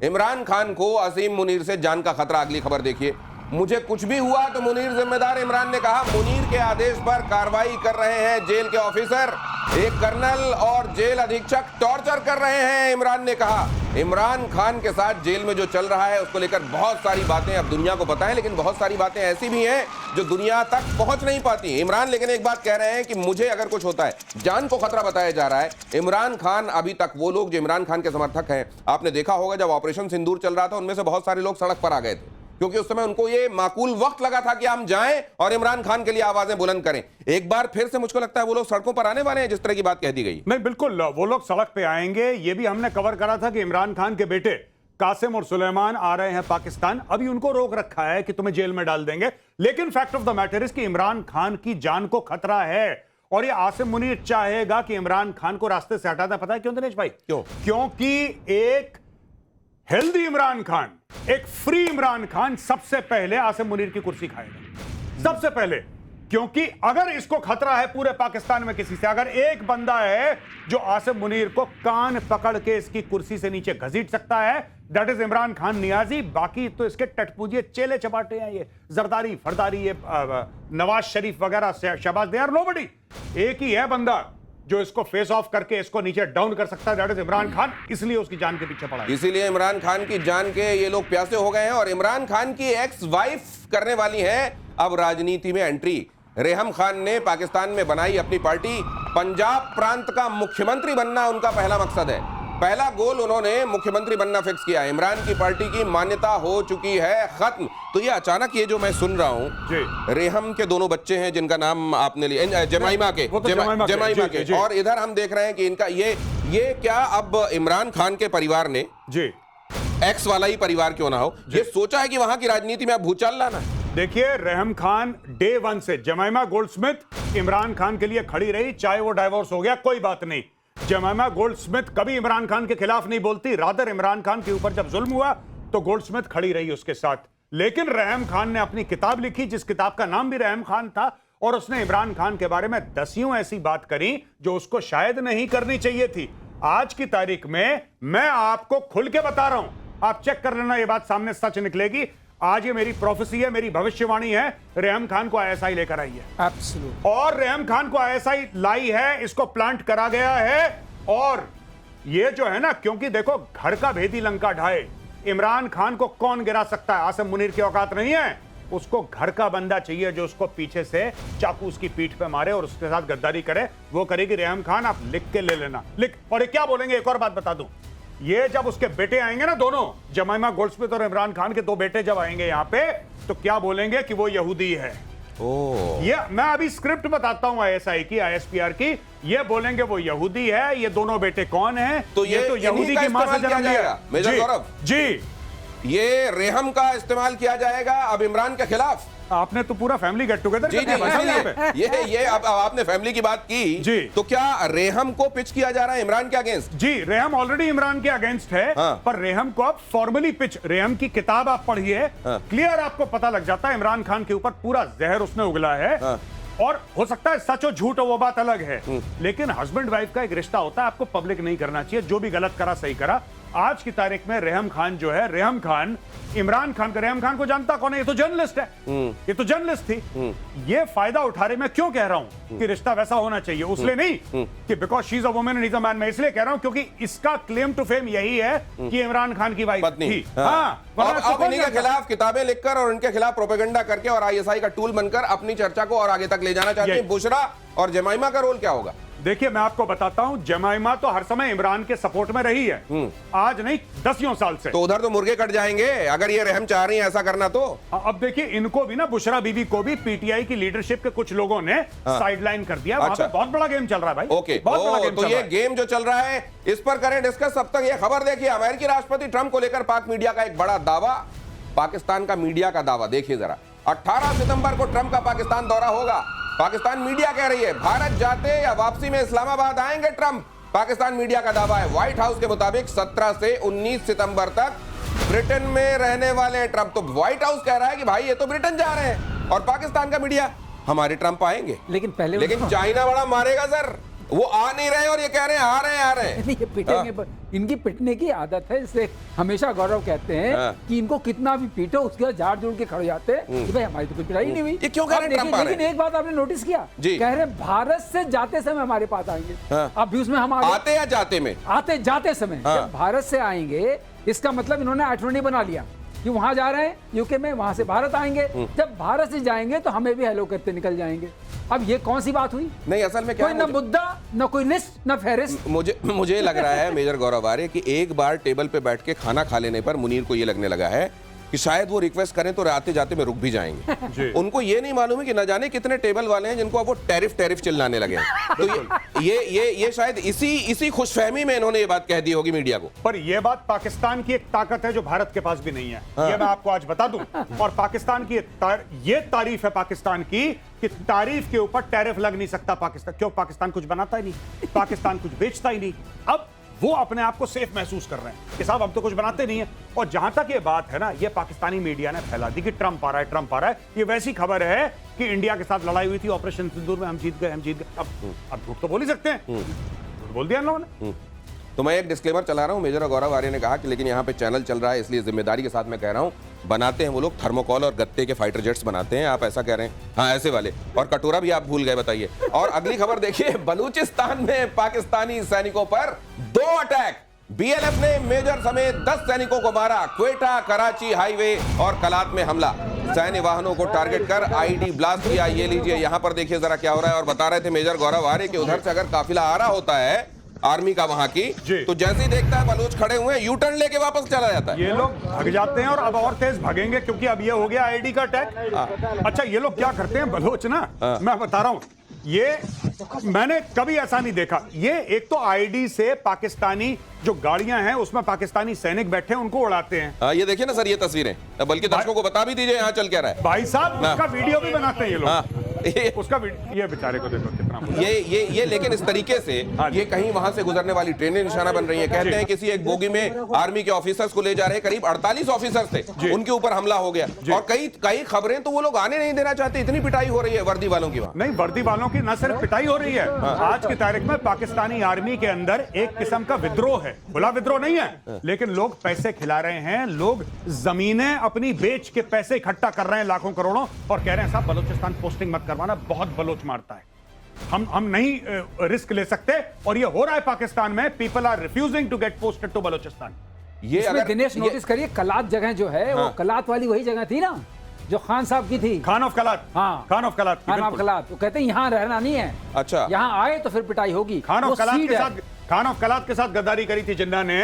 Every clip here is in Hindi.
इमरान खान को असीम मुनीर से जान का खतरा। अगली खबर देखिए, मुझे कुछ भी हुआ तो मुनीर जिम्मेदार। इमरान ने कहा मुनीर के आदेश पर कार्रवाई कर रहे हैं जेल के ऑफिसर, एक कर्नल और जेल अधीक्षक टॉर्चर कर रहे हैं। इमरान ने कहा इमरान खान के साथ जेल में जो चल रहा है उसको लेकर बहुत सारी बातें अब दुनिया को पता है, लेकिन बहुत सारी बातें ऐसी भी हैं जो दुनिया तक पहुंच नहीं पाती। इमरान लेकिन एक बात कह रहे हैं कि मुझे अगर कुछ होता है, जान को खतरा बताया जा रहा है। इमरान खान, अभी तक वो लोग जो इमरान खान के समर्थक हैं, आपने देखा होगा जब ऑपरेशन सिंदूर चल रहा था उनमें से बहुत सारे लोग सड़क पर आ गए थे, क्योंकि उस समय उनको ये माकूल वक्त लगा था कि हम जाएं और इमरान खान के लिए आवाजें बुलंद करें। एक बार फिर से मुझको लगता है वो लोग सड़कों पर आने वाले हैं, जिस तरह की बात कह दी गई। नहीं, बिल्कुल वो लोग सड़क पे आएंगे। ये भी हमने कवर करा था कि इमरान खान के बेटे कासिम और सुलेमान आ रहे हैं पाकिस्तान। अभी उनको रोक रखा है कि तुम्हें जेल में डाल देंगे, लेकिन fact of the matter is कि इमरान खान की जान को खतरा है और ये आसिम मुनीर चाहेगा कि इमरान खान को रास्ते से हटा दें। पता है क्यों दिनेश भाई? क्यों? क्योंकि एक हेल्दी इमरान खान, एक फ्री इमरान खान सबसे पहले आसिम मुनीर की कुर्सी खाएगा, सबसे पहले। क्योंकि अगर इसको खतरा है पूरे पाकिस्तान में किसी से, अगर एक बंदा है जो आसिम मुनीर को कान पकड़ के इसकी कुर्सी से नीचे घसीट सकता है, दैट इज इमरान खान नियाजी। बाकी तो इसके टटपूजिए चेले चपाटे हैं, ये जरदारी फरदारी, ये नवाज शरीफ वगैरह, शहबाज, दे आर नोबडी। एक ही है बंदा जो इसको फेस ऑफ करके इसको नीचे डाउन कर सकता है, दैट इज इमरान खान। इसलिए उसकी जान के पीछे पड़ा है। इसीलिए इमरान खान की जान के ये लोग प्यासे हो गए हैं। और इमरान खान की एक्स वाइफ करने वाली है अब राजनीति में एंट्री। रेहम खान ने पाकिस्तान में बनाई अपनी पार्टी। पंजाब प्रांत का मुख्यमंत्री बनना उनका पहला मकसद है। पहला गोल उन्होंने मुख्यमंत्री बनना फिक्स किया। इमरान की पार्टी की मान्यता हो चुकी है खत्म। तो ये अचानक ये जो मैं सुन रहा हूं, रेहम के दोनों बच्चे हैं जिनका नाम आपने लिया, जमाइमा के, जमाइमा के, और इधर हम देख रहे हैं कि इनका ये क्या अब इमरान खान के परिवार ने, एक्स वाला ही परिवार क्यों ना हो, ये सोचा है कि वहां की राजनीति में अब भूचाल लाना। देखिए, रेहम खान डे वन से जमाइमा गोल्डस्मिथ इमरान खान के लिए खड़ी रही, चाहे वो डाइवोर्स हो गया कोई बात नहीं। जमाइमा गोल्डस्मिथ कभी इमरान खान के खिलाफ नहीं बोलती, रादर इमरान खान के ऊपर जब जुल्म हुआ तो गोल्डस्मिथ खड़ी रही उसके साथ। लेकिन रेहम खान ने अपनी किताब लिखी जिस किताब का नाम भी रेहम खान था, और उसने इमरान खान के बारे में दसियों ऐसी बात करी जो उसको शायद नहीं करनी चाहिए थी। आज की तारीख में मैं आपको खुल के बता रहा हूं, आप चेक कर लेना, ये बात सामने सच निकलेगी। आज ये मेरी प्रोफेसी है, मेरी भविष्यवाणी है, रेहम खान को आईएसआई लेकर आई है। एब्सोल्यूट। और रेहम खान को आईएसआई लाई है, इसको प्लांट करा गया है। और ये जो है ना, क्योंकि देखो घर का भेदी लंका ढाए, इमरान खान को कौन गिरा सकता है? आसिम मुनीर की औकात नहीं है। उसको घर का बंदा चाहिए जो उसको पीछे से चाकू उसकी पीठ पे मारे और उसके साथ गद्दारी करे। वो करेगी रेहम खान, आप लिख के ले लेना, लिख। और ये क्या बोलेंगे, एक और बात बता दूं, ये जब उसके बेटे आएंगे ना, दोनों जमाइमा गोल्डस्मिथ और इमरान खान के दो बेटे जब आएंगे यहाँ पे, तो क्या बोलेंगे कि वो यहूदी है। ये मैं अभी स्क्रिप्ट बताता हूं आईएसआई की, आईएसपीआर की। ये बोलेंगे वो यहूदी है। ये दोनों बेटे कौन हैं? तो ये तो यहूदी की मां से जन्म लिया। मेजर गौरव जी, ये रेहम का इस्तेमाल किया जाएगा अब इमरान के खिलाफ। आपने तो पूरा फैमिली गेट टुगेदर जी, ये अब आपने फैमिली की बात की जी, तो क्या रेहम को पिच किया जा रहा है इमरान के अगेंस्ट? जी, रेहम ऑलरेडी इमरान के अगेंस्ट है। हाँ। पर रेहम को अब फॉर्मली पिच, रेहम की किताब आप पढ़िए, हाँ। क्लियर आपको पता लग जाता है इमरान खान के ऊपर पूरा जहर उसने उगला है। हाँ। और हो सकता है सच हो झूठ हो, वो बात अलग है, लेकिन हस्बैंड वाइफ का एक रिश्ता होता है, आपको पब्लिक नहीं करना चाहिए। जो भी गलत करा सही करा। आज की तारीख में रेहम खान जो है, रेहम खान इमरान खान का, रेहम खान को जानता कौन है? ये तो जर्नलिस्ट है, ये तो जर्नलिस्ट थी। ये फायदा उठा रही। मैं क्यों कह रहा हूं कि रिश्ता वैसा होना चाहिए? उसलिए नहीं कि because she is a woman and he is a man. मैं इसलिए कह रहा हूं क्योंकि इसका क्लेम टू फेम यही है कि इमरान खान की वाइफ थी। अब इन्हीं के खिलाफ किताबें लिखकर और उनके खिलाफ प्रोपेगेंडा करके और आईएसआई का टूल बनकर अपनी चर्चा को और आगे तक ले जाना चाहते हैं। बुशरा और जमाइमा का रोल क्या होगा? देखिए, मैं आपको बताता हूं, जमाइमा तो हर समय इमरान के सपोर्ट में रही है, आज नहीं दसियों साल से। तो उधर तो मुर्गे कट जाएंगे अगर ये रेहम चाह रही है ऐसा करना। तो अब देखिए, इनको भी ना, बुशरा बीबी को भी पीटीआई की लीडरशिप के कुछ लोगों ने साइडलाइन कर दिया। वहां पे बहुत बड़ा गेम चल रहा है भाई। ओके, बहुत बड़ा गेम तो ये गेम जो चल रहा है इस पर करें डिस्कस। सब तक ये खबर देखिए, अमेरिकी राष्ट्रपति ट्रंप को लेकर पाक मीडिया का एक बड़ा दावा, पाकिस्तान का मीडिया का दावा देखिए जरा। 18 सितंबर को ट्रंप का पाकिस्तान दौरा होगा। पाकिस्तान मीडिया कह रही है भारत जाते या वापसी में इस्लामाबाद आएंगे ट्रंप। पाकिस्तान मीडिया का दावा है। व्हाइट हाउस के मुताबिक 17 से 19 सितंबर तक ब्रिटेन में रहने वाले ट्रंप। तो व्हाइट हाउस कह रहा है कि भाई ये तो ब्रिटेन जा रहे हैं, और पाकिस्तान का मीडिया हमारे ट्रंप आएंगे। लेकिन चाइना बड़ा मारेगा सर। वो आ नहीं रहे और ये कह रहे हैं आ रहे हैं, आ रहे हैं। नहीं, ये पिटेंगे पर इनकी पिटने की आदत है, इसलिए हमेशा गौरव कहते हैं कि इनको कितना भी पीटो उसके बाद झाड़ जोड़ के खड़े जाते हैं कि भाई हमारी तो कोई पिटाई नहीं हुई। ये क्यों कह रहे हैं ट्रम्प आ रहे हैं? लेकिन एक बात आपने नोटिस किया, कह रहे हैं भारत से जाते समय हमारे पास आएंगे। अब भी उसमें हम आते या जाते में, आते जाते समय जब भारत से आएंगे, इसका मतलब इन्होंने आइटनरी बना लिया कि वहां जा रहे हैं यूके में, वहां से भारत आएंगे, जब भारत से जाएंगे तो हमें भी हेलो करते निकल जाएंगे। अब ये कौन सी बात हुई? नहीं, असल में क्या कोई न मुद्दा, न कोई लिस्ट, न फहरिस्त। मुझे लग रहा है मेजर गौरव आर्य कि एक बार टेबल पे बैठ के खाना खा लेने पर मुनीर को ये लगने लगा है कि शायद वो रिक्वेस्ट करें तो आते जाते में रुक भी जाएंगे। उनको ये नहीं मालूम है कि न जाने कितने टेबल वाले हैं जिनको अब वो टैरिफ चिल्लाने लगे हैं। तो ये शायद इसी खुशफहमी में इन्होंने ये बात कह दी होगी मीडिया को। पर ये बात पाकिस्तान की एक ताकत है जो भारत के पास भी नहीं है, ये मैं आपको आज बता दूं। और पाकिस्तान की ये तारीफ है पाकिस्तान की कि तारीफ के ऊपर टैरिफ लग नहीं सकता पाकिस्तान। क्यों? पाकिस्तान कुछ बनाता ही नहीं, पाकिस्तान कुछ बेचता ही नहीं। अब वो अपने आप को सेफ महसूस कर रहे हैं कि साहब हम तो कुछ बनाते नहीं है। और जहां तक ये बात है ना, ये पाकिस्तानी मीडिया ने फैला दी कि ट्रंप आ रहा है, ट्रंप आ रहा है। ये वैसी खबर है कि इंडिया के साथ लड़ाई हुई थी ऑपरेशन सिंदूर में, हम जीत गए। अब झूठ तो बोल ही सकते हैं, झूठ बोल दिया इन लोगों ने। तो मैं एक डिस्क्लेमर चला रहा हूं, मेजर गौरव आर्य ने कहा कि लेकिन यहाँ पे चैनल चल रहा है इसलिए जिम्मेदारी के साथ मैं कह रहा हूं, बनाते हैं वो लोग थर्मोकॉल और गत्ते के फाइटर जेट्स बनाते हैं, आप ऐसा कह रहे हैं? हाँ, ऐसे वाले। और कटोरा भी आप भूल गए, बताइए। और अगली खबर देखिए, बलूचिस्तान में पाकिस्तानी सैनिकों पर 2 अटैक। बीएलएफ ने मेजर समेत 10 सैनिकों को मारा। क्वेटा कराची हाईवे और कलात में हमला, सैन्य वाहनों को टारगेट कर आईडी ब्लास्ट किया। ये लीजिए, यहां पर देखिए जरा क्या हो रहा है। और बता रहे थे मेजर गौरव आर्य कि उधर से अगर काफिला आ रहा होता है आर्मी का वहां की, तो जैसे ही देखता है बलूच खड़े हुए हैं, यू टर्न लेके वापस चला जाता है। ये लोग भाग जाते हैं और अब और तेज भागेंगे क्योंकि अब ये हो गया आईडी का अटैक। अच्छा, ये लोग क्या करते हैं बलूच ना, मैं बता रहा हूं, ये मैंने कभी ऐसा नहीं देखा। ये एक तो आईडी से पाकिस्तानी जो गाड़ियां हैं उसमें पाकिस्तानी सैनिक बैठे हैं, उनको उड़ाते हैं। ये देखिए ना सर, ये तस्वीरें, बल्कि दर्शकों को बता भी दीजिए यहाँ चल क्या रहा है। भाई साहब, उसका वीडियो भी बनाते हैं ये लोग। उसका ये बेचारे को देखो कितना ये लेकिन इस तरीके से ये कहीं वहां से गुजरने वाली ट्रेनें निशाना बन रही है। कहते हैं किसी एक बोगी में आर्मी के ऑफिसर्स को ले जा रहे, करीब 48 ऑफिसर्स थे, उनके ऊपर हमला हो गया। और कई खबरें तो वो लोग आने नहीं देना चाहते, इतनी पिटाई हो रही है वर्दी वालों की। नहीं, वर्दी वालों की न सिर्फ पिटाई हो रही है, आज की तारीख में पाकिस्तानी आर्मी के अंदर एक किस्म का विद्रोह है। खुला विद्रोह नहीं है, लेकिन लोग पैसे खिला रहे हैं, लोग जमीनें अपनी बेच के पैसे इकट्ठा कर रहे हैं लाखों करोड़ों, और कह रहे हैं साहब बलूचिस्तान पोस्टिंग मत करवाना, बहुत बलोच मारता है, हम नहीं रिस्क ले सकते। और ये हो रहा है पाकिस्तान में, people are refusing to get posted to Balochistan. ये अगर दिनेश नोटिस करिए, कलात जगह जो है वो कलात वाली वही जगह थी ना जो खान साहब की थी, खान ऑफ कलात। हाँ, Khan of Kalat, Khan of कलात। तो कहते हैं यहाँ रहना नहीं है, अच्छा, यहाँ आए तो फिर पिटाई होगी। खान ऑफ कलात के साथ गद्दारी करी थी जिन्ना ने,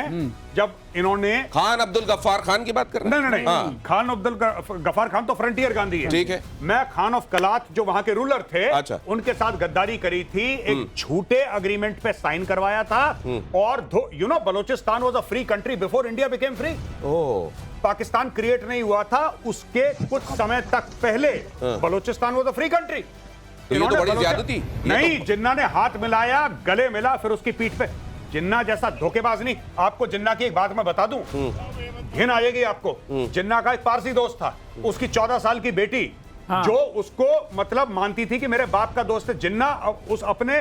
जब इन्होंने खान अब्दुल गफ्फार खान की बात कर रहे हैं? नहीं, खान अब्दुल गफ्फार खान तो फ्रंटियर गांधी है, ठीक है। मैं खान ऑफ कलात जो वहां के रूलर थे, अच्छा, उनके साथ गद्दारी करी थी, एक झूठे अग्रीमेंट पे साइन करवाया था। और you know, Balochistan was a free country before India became free. Pakistan create नहीं हुआ था, उसके कुछ समय तक पहले Balochistan was a free country. तो ये तो बड़ी ज्यादती। नहीं, जिन्ना ने हाथ मिलाया, गले मिला, फिर उसकी पीठ पे। जिन्ना जैसा धोखेबाज नहीं। आपको जिन्ना की एक बात मैं बता दूं, घिन आएगी आपको। जिन्ना का एक पारसी दोस्त था, उसकी 14 साल की बेटी, जो उसको मतलब मानती थी कि मेरे बाप का दोस्त है। जिन्ना उस अपने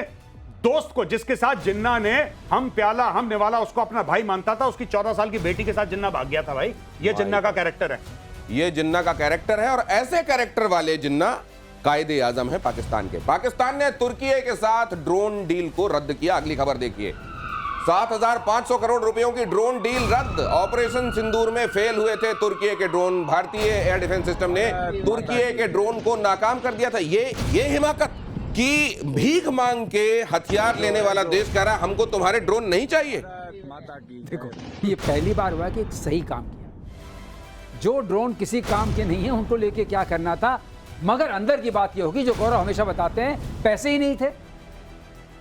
दोस्त को, जिसके साथ जिन्ना ने हम प्याला हम निवाला, उसको अपना भाई मानता था, उसकी 14 साल की बेटी के साथ जिन्ना भाग गया था। भाई, ये जिन्ना का कैरेक्टर है, ये जिन्ना का कैरेक्टर है। और ऐसे कैरेक्टर वाले जिन्ना कायदे आजम है पाकिस्तान के। पाकिस्तान ने तुर्की के साथ ड्रोन डील को रद्द किया। अगली खबर देखिए, 7,500 करोड़ रुपयों की ड्रोन डील रद्द। ऑपरेशन सिंदूर में फेल हुए थे तुर्की के ड्रोन। भारतीय एयर डिफेंस सिस्टम ने तुर्की के ड्रोन को नाकाम कर दिया था। ये हिमाकत कि भीख मांग के हथियार लेने वाला देश कह रहा है हमको तुम्हारे ड्रोन नहीं चाहिए। देखो, ये पहली बार हुआ कि एक सही काम किया। जो ड्रोन किसी काम के नहीं है उनको लेके क्या करना था, मगर अंदर की बात ये होगी जो गौरव हमेशा बताते हैं, पैसे ही नहीं थे,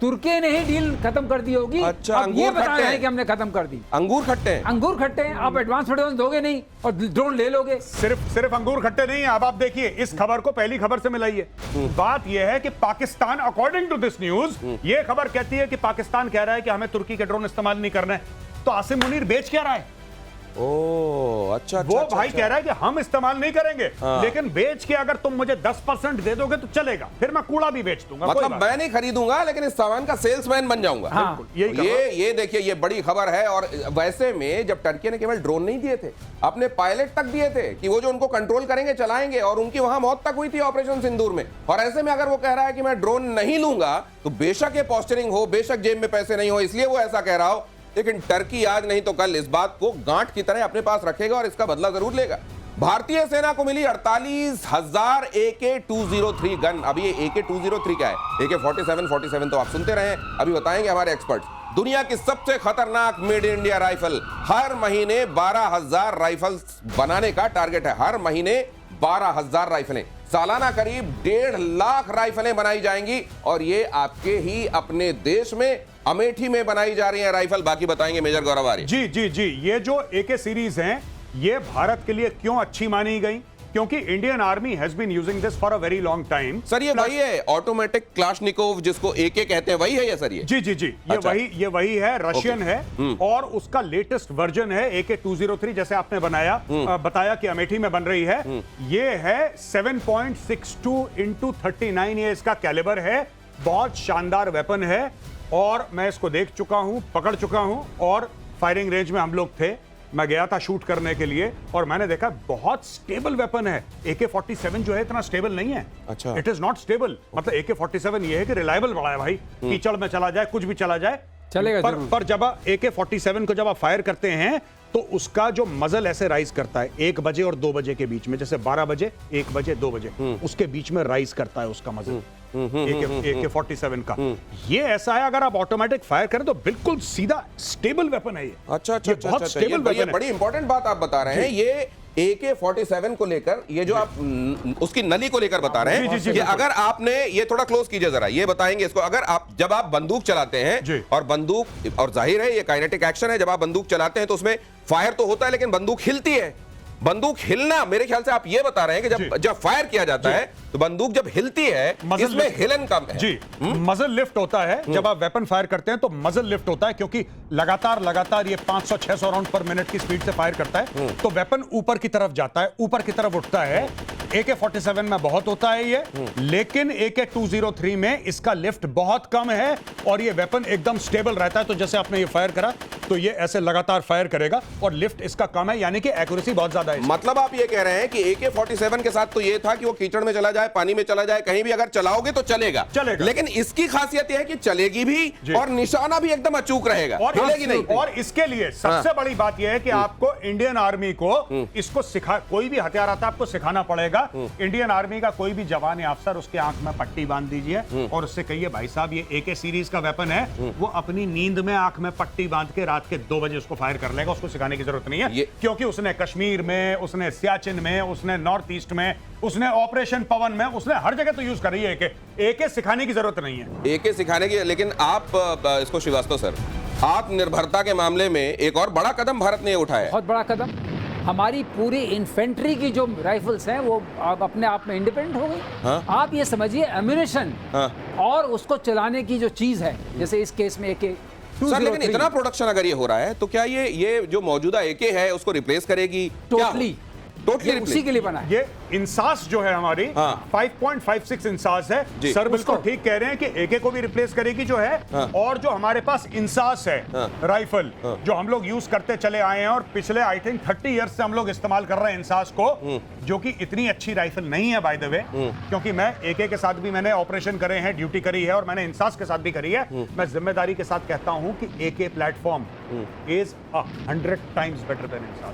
तुर्की ने ही डील खत्म कर दी होगी। अच्छा, अब ये बता रहे हैं कि हमने खत्म कर दी। अंगूर खट्टे हैं, अंगूर खट्टे हैं। आप एडवांस दोगे नहीं और ड्रोन ले लोगे। सिर्फ अंगूर खट्टे नहीं है। अब आप देखिए, इस खबर को पहली खबर से मिलाइए। बात यह है कि Pakistan, according to this news, ये खबर कहती है कि पाकिस्तान कह रहा है कि हमें तुर्की के ड्रोन इस्तेमाल नहीं करना है। तो आसिम मुनीर बेच क्या रहा है? अच्छा, वो अच्छा, भाई अच्छा। कह रहा है कि हम इस्तेमाल नहीं करेंगे, लेकिन बेच के अगर तुम मुझे 10% दे दोगे तो चलेगा, फिर मैं कूड़ा भी बेच दूंगा। कोई मतलब बात मैं नहीं खरीदूंगा लेकिन इस सामान का सेल्समैन बन जाऊंगा। हाँ, यही ये देखिए, ये बड़ी खबर है। और वैसे में जब टर्की ने केवल ड्रोन नहीं दिए थे, अपने पायलट तक दिए थे कि वो जो उनको कंट्रोल करेंगे, चलाएंगे, और उनकी वहां मौत तक हुई थी ऑपरेशन सिंदूर में। और ऐसे में अगर वो कह रहा है कि मैं ड्रोन नहीं लूंगा, तो बेशक ये पोस्चरिंग हो, बेशक जेब में पैसे नहीं हो, इसलिए वो ऐसा कह रहा हो, लेकिन टर्की आज नहीं तो कल इस बात को गांठ की तरह अपने पास रखेगा और इसका बदला जरूर लेगा। भारतीय सेना को मिली 48,000 AK-203 गन। अभी ये AK-203 क्या है? AK-47 तो आप सुनते रहे, अभी बताएंगे हमारे एक्सपर्ट। दुनिया की सबसे खतरनाक मेड इन इंडिया राइफल। हर महीने 12,000 राइफल्स बनाने का टारगेट है। हर महीने 12,000 राइफलें, सालाना करीब 1.5 लाख राइफलें बनाई जाएंगी। और ये आपके ही अपने देश में अमेठी में बनाई जा रही है राइफल। बाकी बताएंगे मेजर गौरव आर्य। जी जी जी, ये जो AK सीरीज हैं, ये भारत के लिए क्यों अच्छी मानी गई? क्योंकि Indian army has been using this for a very long time. Sir ये वही है ऑटोमेटिक क्लाशनिकोव जिसको AK कहते हैं, वही है ये सर? ये जी जी जी, अच्छा। ये वही है, रशियन है, और उसका लेटेस्ट वर्जन है AK-203, जैसे आपने बताया कि अमेठी में बन रही है। ये है 7.62 × 39, ये इसका कैलिबर है। बहुत शानदार वेपन है, और मैं इसको देख चुका हूं, पकड़ चुका हूं, और फायरिंग रेंज में हम लोग थे, मैं गया था शूट करने के लिए, और मैंने देखा बहुत स्टेबल वेपन है। AK-47 जो है इतना स्टेबल नहीं है। अच्छा। It is not stable. मतलब AK-47 ये है कि रिलायबल बड़ा है भाई, कीचड़ में चला जाए, कुछ भी चला जाए चलेगा जरूर। पर जब आप AK-47 को जब आप फायर करते हैं तो उसका जो मजल ऐसे राइज करता है 1 बजे और 2 बजे के बीच में, जैसे 12 बजे, 1 बजे, 2 बजे, उसके बीच में राइज करता है उसका मजल। AK-47 का ये ऐसा है, अगर आप ऑटोमेटिक फायर करें तो बिल्कुल सीधा स्टेबल वेपन है ये। अच्छा अच्छा ये अच्छा बहुत अच्छा, स्टेबल ये वेपन है। बड़ी इंपॉर्टेंट बात आप बता रहे हैं। ये AK-47 को लेकर, ये जो आप उसकी नली को लेकर बता रहे जी, जी, हैं जी, कि बिल्कुल। अगर आपने, ये थोड़ा क्लोज कीजिए जरा, ये बताएंगे इसको, अगर आप जब आप बंदूक चलाते हैं, जी। और बंदूक, और जाहिर है ये काइनेटिक एक्शन है, जब आप बंदूक चलाते हैं तो उसमें फायर तो होता है लेकिन बंदूक हिलती है। बंदूक हिलना, मेरे ख्याल से आप ये बता रहे हैं कि जब फायर किया जाता है तो बंदूक जब हिलती है, इसमें हिलन कम है। जी, मजल लिफ्ट होता है जब आप वेपन फायर करते हैं, तो मजल लिफ्ट होता है, क्योंकि लगातार ये 500-600 राउंड पर मिनट की स्पीड से फायर करता है, तो वेपन ऊपर की तरफ जाता है, ऊपर की तरफ उठता है। AK-47 में बहुत होता है ये, लेकिन AK-203 में इसका लिफ्ट बहुत कम है, और ये वेपन एकदम स्टेबल रहता है। तो जैसे आपने ये फायर करा तो ये ऐसे लगातार फायर करेगा, और लिफ्ट इसका कम है, यानी कि एक्यूरेसी बहुत ज्यादा है। मतलब आप ये कह रहे हैं कि AK-47 के साथ तो ये था कि वो कीचड़ में चला जाए, पानी में चला जाए, कहीं भी अगर चलाओगे तो चलेगा। लेकिन इसकी खासियत यह है कि चलेगी भी और निशाना भी एकदम अचूक रहेगा, हिलेगी नहीं। और इसके लिए सबसे बड़ी बात यह है कि आपको इंडियन आर्मी को इसको कोई भी हथियार आता है आपको सिखाना पड़ेगा। इंडियन आर्मी का कोई भी जवान या अफसर, उसके आंख में पट्टी बांध दीजिए और उससे कहिए, भाई साहब ये AK सीरीज का वेपन है, वो अपनी नींद में आंख में पट्टी बांध के रात के 2 बजे उसको फायर कर लेगा। उसको सिखाने की जरूरत नहीं है, क्योंकि उसने कश्मीर में, उसने सियाचिन में, उसने नॉर्थ ईस्ट में, उसने ऑपरेशन पवन में, उसने हर जगह तो यूज कर रही है AK सिखाने की जरूरत नहीं है। AK सिखाने की, लेकिन आप इसको श्रीवास्तव सर, आत्मनिर्भरता के मामले में एक और बड़ा कदम भारत ने उठाया है। बहुत बड़ा कदम। हमारी पूरी इन्फेंट्री की जो राइफल्स हैं वो अपने आप में इंडिपेंडेंट हो गई। हाँ? आप ये समझिए, एम्यूनेशन और उसको चलाने की जो चीज है, जैसे इस केस में AK सर, लेकिन इतना प्रोडक्शन अगर ये हो रहा है तो क्या ये जो मौजूदा AK है उसको रिप्लेस करेगी? टोटली उसी के लिए बना है। ये इंसास जो है हमारी 5.56 इंसास है। सर बिल्कुल ठीक कह रहे हैं कि AK को भी रिप्लेस करेगी जो है। और जो हमारे पास इंसास है राइफल, जो हम लोग यूज करते चले आए हैं, और पिछले आई थिंक 30 इयर्स से हम लोग इस्तेमाल कर रहे हैं इंसास को, जो कि इतनी अच्छी राइफल नहीं है बाय द वे, क्योंकि मैं AK के साथ भी मैंने ऑपरेशन करे हैं, ड्यूटी करी है, और मैंने इंसास के साथ भी करी है। मैं जिम्मेदारी के साथ कहता हूं कि AK platform is 100 times better than INSAS.